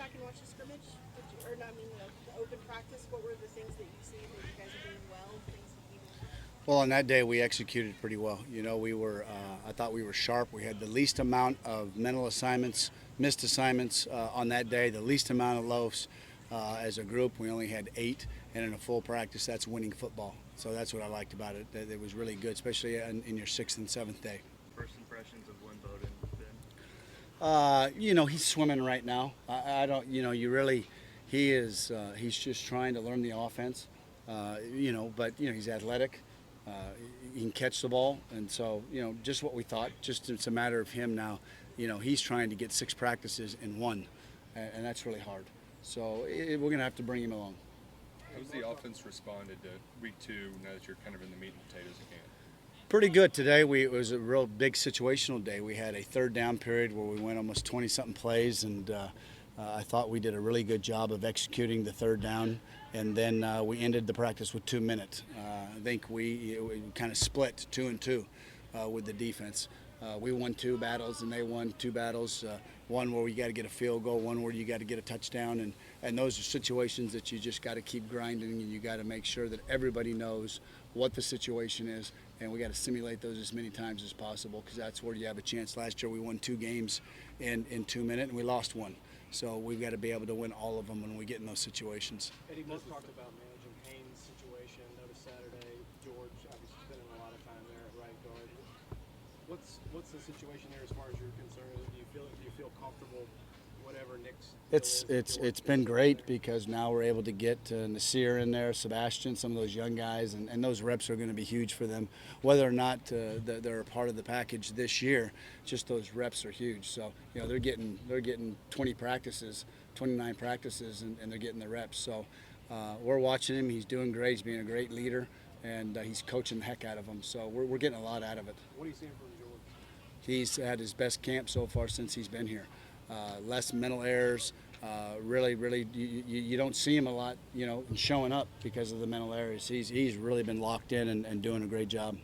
back and watch the scrimmage, or not, I mean the open practice, what were the things that you see that you guys are doing well, things that you Well, on that day, we executed pretty well. We were, I thought we were sharp. We had the least amount of mental assignments, missed assignments on that day, the least amount of loafs as a group. We only had 8, and in a full practice, that's winning football. So that's what I liked about it. That it was really good, especially in your 6th and 7th day. First impressions of Lynn Bowden been? He's swimming right now. I don't, you really, he's just trying to learn the offense, but, he's athletic. Uh, he can catch the ball, and so, just what we thought. Just it's a matter of him now. He's trying to get 6 practices in one, and that's really hard. So we're going to have to bring him along. How's the offense responded to week 2 now that you're kind of in the meat and potatoes again? Pretty good today. It was a real big situational day. We had a 3rd down period where we went almost 20-something plays, and I thought we did a really good job of executing the 3rd down. And then we ended the practice with 2 minutes. I think we kind of split 2 and 2 with the defense. We won 2 battles, and they won 2 battles. One where you got to get a field goal, one where you got to get a touchdown, and those are situations that you just got to keep grinding, and you got to make sure that everybody knows what the situation is, and we got to simulate those as many times as possible because that's where you have a chance. Last year we won 2 games in 2 minutes, and we lost 1. So we've got to be able to win all of them when we get in those situations. Eddie, most talked about managing Payne's situation. Noticed Saturday, George obviously spending a lot of time there at right guard. What's the situation there as far as you're concerned? Do you feel comfortable, whatever Nick's? It's been great because now we're able to get Nasir in there, Sebastian, some of those young guys, and those reps are going to be huge for them. Whether or not they're a part of the package this year, just those reps are huge. So they're getting 20 practices, 29 practices, and they're getting the reps. So we're watching him. He's doing great. He's being a great leader, and he's coaching the heck out of them. So we're getting a lot out of it. What are you seeing from George? He's had his best camp so far since he's been here. Less mental errors. Really, you don't see him a lot, showing up because of the mental errors. He's really been locked in and doing a great job.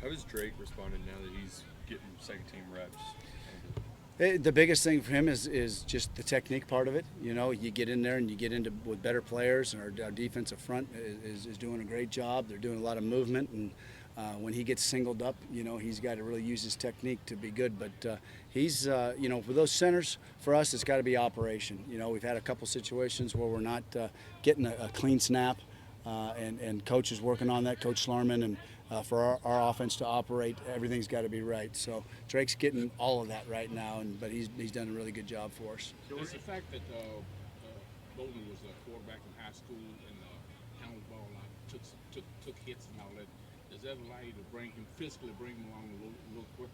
How has Drake responded now that he's getting second-team reps? The biggest thing for him is just the technique part of it. You get in there and you get into with better players, and our defensive front is doing a great job. They're doing a lot of movement, and when he gets singled up, he's got to really use his technique to be good. But he's, for those centers, for us, it's got to be operation. We've had a couple situations where we're not getting a clean snap, and Coach is working on that, Coach Slarman, and for our offense to operate, everything's got to be right. So Drake's getting all of that right now, but he's done a really good job for us. Does the fact that Bowden was a quarterback in high school and handled the ball a lot, took hits and all that, does that allow you to physically bring him along a little quicker?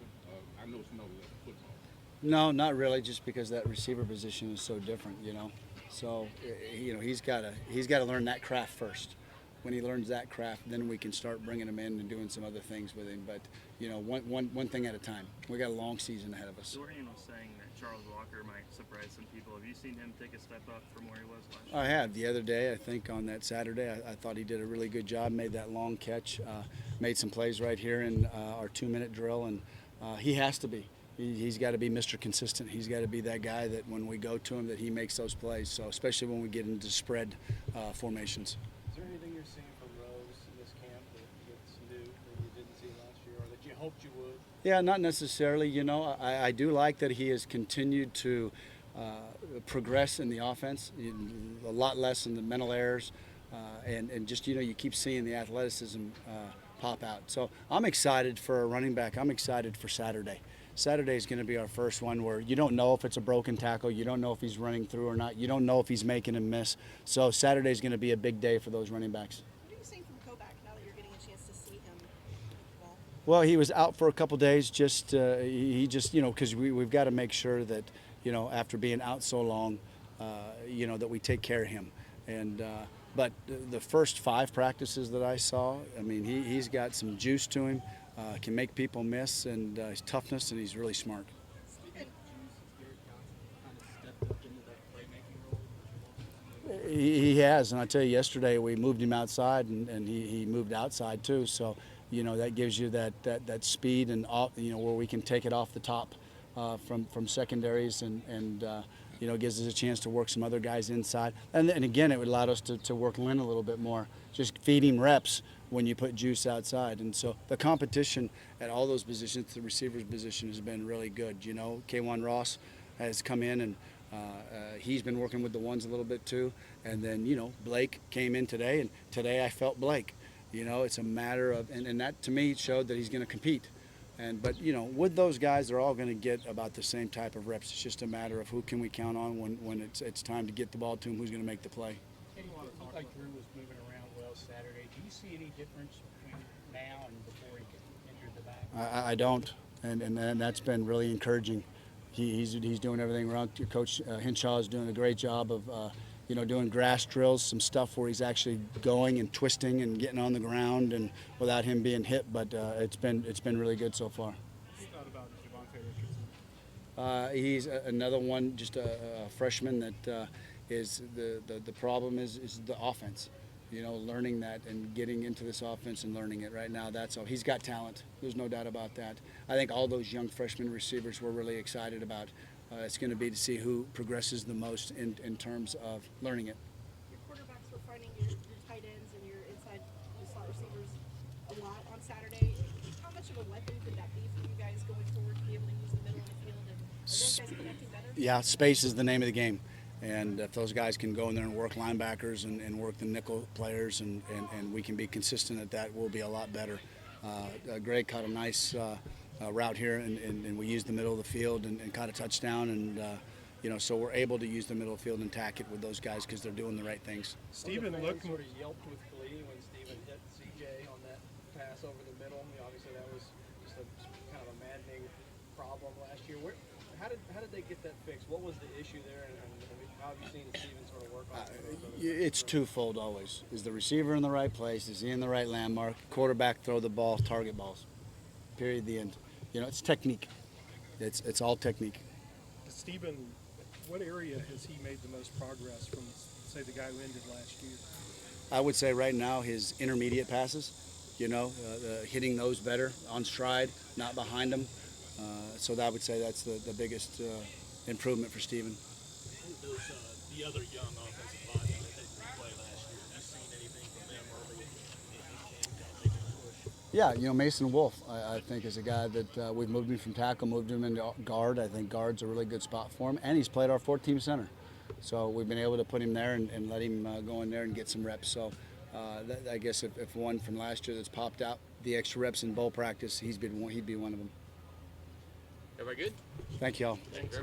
I know it's no football. No, not really, just because that receiver position is so different, So, he's got to learn that craft first. When he learns that craft, then we can start bringing him in and doing some other things with him. But, one thing at a time. We got a long season ahead of us. Dorian was saying that Charles Walker might surprise some people. Have you seen him take a step up from where he was last year? I have. The other day, I think on that Saturday, I thought he did a really good job, made that long catch, made some plays right here in our 2-minute drill, and he has to be. He's got to be Mr. Consistent. He's got to be that guy that when we go to him that he makes those plays, so especially when we get into spread formations. Is there anything you're seeing from Rose in this camp that's new that you didn't see last year or that you hoped you would? Yeah, not necessarily. I do like that he has continued to progress in the offense, a lot less in the mental errors, and just, you keep seeing the athleticism pop out. So I'm excited for a running back. I'm excited for Saturday. Saturday is going to be our first one where you don't know if it's a broken tackle. You don't know if he's running through or not. You don't know if he's making a miss. So Saturday is going to be a big day for those running backs. What are you seeing from Kovac now that you're getting a chance to see him ball? Well, he was out for a couple days. He just, because we've got to make sure that, after being out so long, that we take care of him. And but the first 5 practices that I saw, I mean, he's got some juice to him. Can make people miss, and his toughness, and he's really smart. He has, and I tell you, yesterday we moved him outside, and he moved outside too. So, that gives you that speed and where we can take it off the top from secondaries, and gives us a chance to work some other guys inside. And again, it would allow us to work Lynn a little bit more, just feeding reps when you put Juice outside. And so the competition at all those positions, the receiver's position, has been really good. K1 Ross has come in, and he's been working with the ones a little bit too. And then, Blake came in today, and today I felt Blake. It's a matter of, and that to me showed that he's going to compete. But with those guys, they're all going to get about the same type of reps. It's just a matter of who can we count on when it's time to get the ball to him, who's going to make the play. It looked like Drew was moving around well Saturday. Do you see any difference between now and before he entered the back? I don't, and that's been really encouraging. He's doing everything wrong. Coach Hinshaw is doing a great job of doing grass drills, some stuff where he's actually going and twisting and getting on the ground and without him being hit. But it's been really good so far. You thought about Javonte Richardson? He's another one, just a freshman that is the problem is the offense. Learning that and getting into this offense and learning it right now. That's all. He's got talent. There's no doubt about that. I think all those young freshman receivers we're really excited about. It's going to be to see who progresses the most in terms of learning it. Your quarterbacks were finding your tight ends and your inside slot receivers a lot on Saturday. How much of a weapon could that be for you guys going forward to be able to use the middle of the field? And are those guys connecting better? Yeah, space is the name of the game. And if those guys can go in there and work linebackers and work the nickel players and we can be consistent at that, we'll be a lot better. Greg caught a nice route here and we used the middle of the field and caught a touchdown. And, so we're able to use the middle of the field and tack it with those guys because they're doing the right things. Stephen looked sort of yelped with glee when Stephen hit CJ on that pass over the middle. Obviously that was just kind of a maddening problem last year. How did they get that fixed? What was the issue there, and how have you seen Stephen sort of work on it? It's twofold always. Is the receiver in the right place? Is he in the right landmark? Quarterback throw the ball, target balls. Period, the end. It's technique. It's all technique. Stephen, what area has he made the most progress from, say, the guy who ended last year? I would say right now his intermediate passes, hitting those better on stride, not behind them. So I would say that's the biggest improvement for Stephen. Those the other young offensive linemen that didn't play last year, have you seen anything from them early in camp to make a push? Yeah, Mason Wolf, I think, is a guy that we've moved him from tackle, moved him into guard. I think guard's a really good spot for him, and he's played our 4-team center. So we've been able to put him there and let him go in there and get some reps. So I guess if one from last year that's popped out, the extra reps in bowl practice, he'd be one of them. Everybody good? Thank y'all. Thanks.